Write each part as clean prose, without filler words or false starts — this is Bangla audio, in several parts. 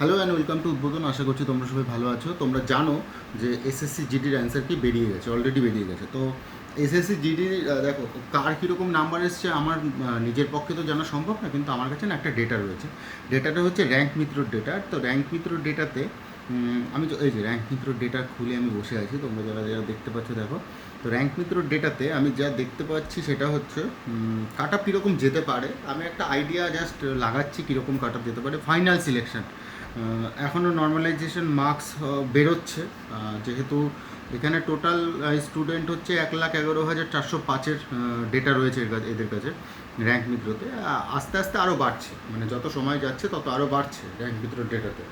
হ্যালো অ্যান্ড ওয়েলকাম টু উদ্বোধন। আশা করছি তোমরা সবাই ভালো আছো। তোমরা জানো যে এসএসসি জিডির অ্যান্সার কি বেরিয়ে গেছে, অলরেডি বেরিয়ে গেছে। তো এসএসসি জিডি দেখো কার কীরকম নাম্বার এসছে আমার নিজের পক্ষে তো জানা সম্ভব না, কিন্তু আমার কাছে না একটা ডেটা রয়েছে। ডেটাটা হচ্ছে র্যাঙ্ক মিত্রর ডেটা। তো র্যাঙ্ক মিত্রর ডেটাতে আমি এই যে র্যাঙ্ক মিত্রর ডেটা খুলে আমি বসে আছি, তোমরা যারা যারা দেখতে পাচ্ছ দেখো। তো র্যাঙ্ক মিত্রর ডেটাতে আমি যা দেখতে পাচ্ছি সেটা হচ্ছে কাট আপ কীরকম যেতে পারে। আমি একটা আইডিয়া জাস্ট লাগাচ্ছি কীরকম কাট আপ যেতে পারে। ফাইনাল সিলেকশন এখনও নর্মালাইজেশন মার্কস বেরোচ্ছে, যেহেতু এখানে টোটাল স্টুডেন্ট হচ্ছে 1,11,405-এর ডেটা রয়েছে এদের কাছে র্যাঙ্ক মিত্রতে। আস্তে আস্তে আরও বাড়ছে, মানে যত সময় যাচ্ছে তত আরও বাড়ছে র্যাঙ্ক মিত্রর ডেটাতে।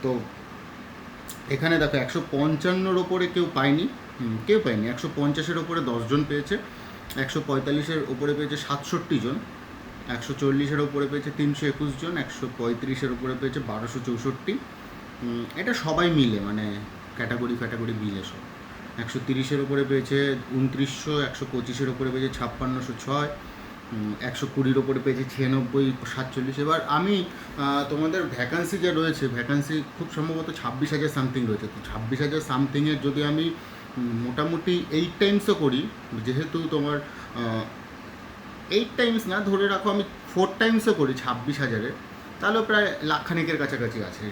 তো এখানে দেখো 155-র ওপরে কেউ পায়নি, 150-এর ওপরে 10 জন পেয়েছে, 145-এর ওপরে পেয়েছে 67 জন, 140-এর ওপরে পেয়েছে 321 জন, 135-এর ওপরে পেয়েছে 1264। এটা সবাই মিলে, মানে ক্যাটাগরি মিলে সব। 130-এর ওপরে পেয়েছে 2900, 125-এর ওপরে পেয়েছে 5606, 120-র ওপরে পেয়েছে 96, 47। এবার আমি তোমাদের ভ্যাকান্সি যা রয়েছে, ভ্যাকান্সি খুব সম্ভবত 26,000 সামথিং রয়েছে। তো 26,000 সামথিংয়ের যদি আমি মোটামুটি 8 টাইমসও করি, যেহেতু তোমার 8 টাইমস না, ধরে রাখো আমি 4 টাইমসও করি 26,000-এর, তাহলেও প্রায় লাখখানেকের কাছাকাছি আছে।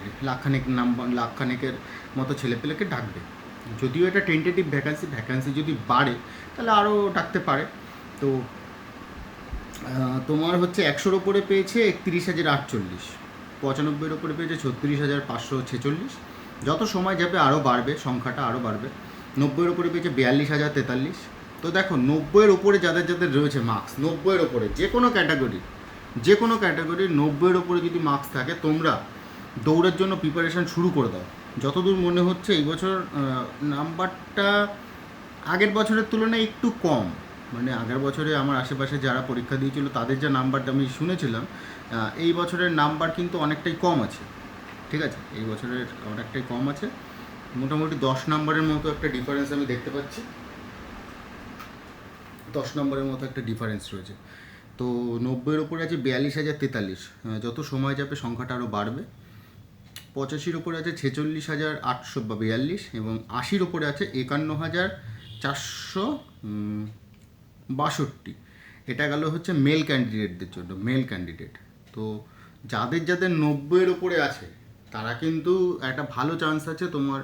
লাখখানেকের মতো ছেলেপেলেকে ডাকবে। যদিও এটা টেন্টেটিভ ভ্যাকান্সি যদি বাড়ে তাহলে আরও ডাকতে পারে। তো তোমার হচ্ছে 100-র ওপরে পেয়েছে 31,048, 95-এর ওপরে পেয়েছে 36,546। যত সময় যাবে আরও বাড়বে, সংখ্যাটা আরও বাড়বে। 90-এর ওপরে পেয়েছে 42,043। তো দেখো 90-এর ওপরে যাদের যাদের রয়েছে মার্কস, 90-এর ওপরে যে কোনো ক্যাটাগরির 90-এর ওপরে যদি মার্কস থাকে, তোমরা দৌড়ের জন্য প্রিপারেশান শুরু করে দাও। যতদূর মনে হচ্ছে এই বছর নাম্বারটা আগের বছরের তুলনায় একটু কম, মানে আগের বছরে আমার আশেপাশে যারা পরীক্ষা দিয়েছিল তাদের যা নাম্বারটা আমি শুনেছিলাম, এই বছরের নাম্বার কিন্তু অনেকটাই কম আছে। ঠিক আছে, এই বছরের অনেকটাই কম আছে, মোটামুটি 10 নম্বরের মতো একটা ডিফারেন্স আমি দেখতে পাচ্ছি। 10 নম্বরের মতো একটা ডিফারেন্স রয়েছে। তো 90-এর ওপরে আছে 42,043। যত সময় যাবে সংখ্যাটা আরও বাড়বে। 85-র ওপরে আছে 46,842 এবং 80-র ওপরে আছে 51,462। এটা গেল হচ্ছে মেল ক্যান্ডিডেটদের জন্য, মেল ক্যান্ডিডেট। তো যাদের যাদের 90-এর ওপরে আছে তারা কিন্তু একটা ভালো চান্স আছে তোমার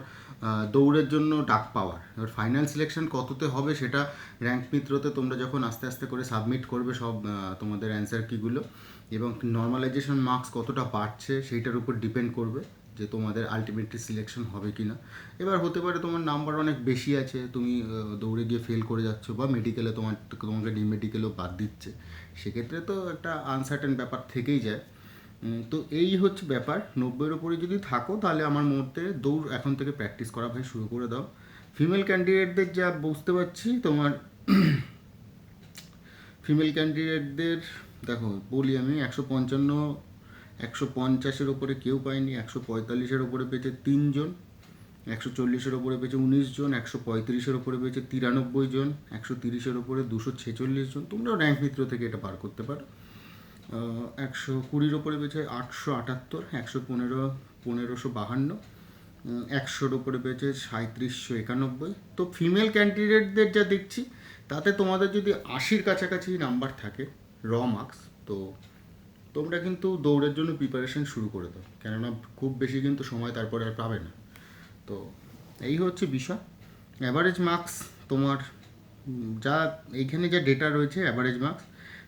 দৌড়ের জন্য ডাক পাওয়ার। এবার ফাইনাল সিলেকশন কততে হবে সেটা র্যাঙ্ক মিত্রতে তোমরা যখন আস্তে আস্তে করে সাবমিট করবে সব তোমাদের অ্যান্সার কিগুলো, এবং নর্মালাইজেশন মার্কস কতটা বাড়ছে সেইটার উপর ডিপেন্ড করবে যে তোমাদের আলটিমেটলি সিলেকশন হবে কি না। এবার হতে পারে তোমার নাম্বার অনেক বেশি আছে, তুমি দৌড়ে গিয়ে ফেল করে যাচ্ছ, বা মেডিকেলে তোমাকে মেডিকেলেও বাদ দিচ্ছে, সেক্ষেত্রে তো একটা আনসার্টেন ব্যাপার থেকেই যায়। তো এই হচ্ছে ব্যাপার। 90-এর ওপরে যদি থাকো তাহলে আমার মতে দৌড় এখন থেকে প্র্যাকটিস করা ভাই শুরু করে দাও। ফিমেল ক্যান্ডিডেটদের যা বুঝতে পারছি, তোমার ফিমেল ক্যান্ডিডেটদের দেখো বলি আমি, 150-এর ওপরে কেউ পায়নি, 145-এর ওপরে পেয়েছে 3 জন, 140-এর ওপরে পেয়েছে 19 জন, 135-এর ওপরে পেয়েছে 93 জন, 130-এর ওপরে 246 জন। তোমরাও র্যাঙ্ক মিত্র থেকে এটা বার করতে পারো। 120-র ওপরে পেয়েছে 878, 115,152, 100-র ওপরে পেয়েছে 3791। তো ফিমেল ক্যান্ডিডেটদের যা দেখছি তাতে তোমাদের যদি 80-র কাছাকাছি নাম্বার থাকে র মার্কস, তো তোমরা কিন্তু দৌড়ের জন্য প্রিপারেশন শুরু করে দাও, কেননা খুব বেশি কিন্তু সময় তারপরে আর পাবে না। তো এই হচ্ছে বিষয়। অ্যাভারেজ মার্কস তোমার যা এইখানে যা ডেটা রয়েছে অ্যাভারেজ মার্কস,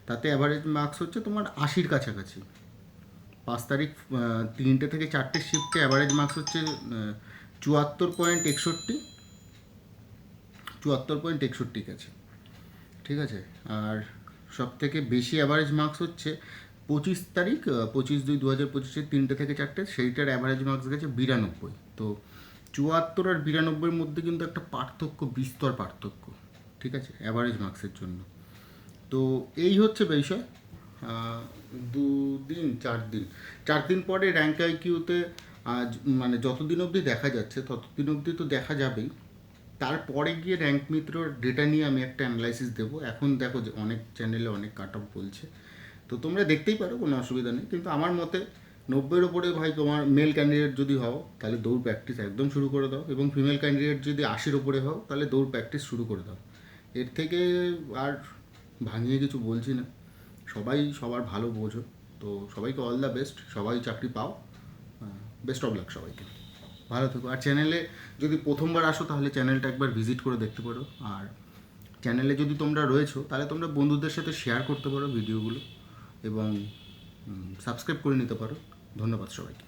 তাতে অ্যাভারেজ মার্কস হচ্ছে তোমার 80-র কাছাকাছি। 5 তারিখ 3টে থেকে 4টে শিফটে অ্যাভারেজ মার্কস হচ্ছে 74.61, 74.61 গেছে। ঠিক আছে, আর সব থেকে বেশি অ্যাভারেজ মার্কস হচ্ছে 25 তারিখ 25/2/2025 3টে থেকে 4টে, সেইটার অ্যাভারেজ মার্কস গেছে 92। তো 74 আর 92-এর মধ্যে কিন্তু একটা পার্থক্য, বিস্তর পার্থক্য। ঠিক আছে, অ্যাভারেজ মার্কসের জন্য। তো এই হচ্ছে বিষয়। 4 দিন পরে র্যাঙ্ক আইকিউতে মানে যতদিন অবধি দেখা যাচ্ছে ততদিন অবধি তো দেখা যাবেই। তারপরে গিয়ে র্যাঙ্ক মিত্রর ডেটা নিয়ে আমি একটা অ্যানালাইসিস দেবো। এখন দেখো যে অনেক চ্যানেলে অনেক কাট অফ বলছে, তো তোমরা দেখতেই পারো, কোনো অসুবিধা নেই। কিন্তু আমার মতে 90-এর ওপরে ভাই তোমার মেল ক্যান্ডিডেট যদি হও তাহলে দৌড় প্র্যাকটিস একদম শুরু করে দাও, এবং ফিমেল ক্যান্ডিডেট যদি 80-র ওপরে হও তাহলে দৌড় প্র্যাকটিস শুরু করে দাও। এর থেকে আর ভাঙিয়ে কিছু বলছি না, সবাই সবার ভালো বোঝো। তো সবাইকে অল দ্য বেস্ট, সবাই চাকরি পাও, বেস্ট অফ লাক সবাইকে, ভালো থেকো। আর চ্যানেলে যদি প্রথমবার আসো তাহলে চ্যানেলটা একবার ভিজিট করে দেখতে পারো, আর চ্যানেলে যদি তোমরা রয়েছো তাহলে তোমরা বন্ধুদের সাথে শেয়ার করতে পারো ভিডিওগুলো, এবং সাবস্ক্রাইব করে নিতে পারো। ধন্যবাদ সবাইকে।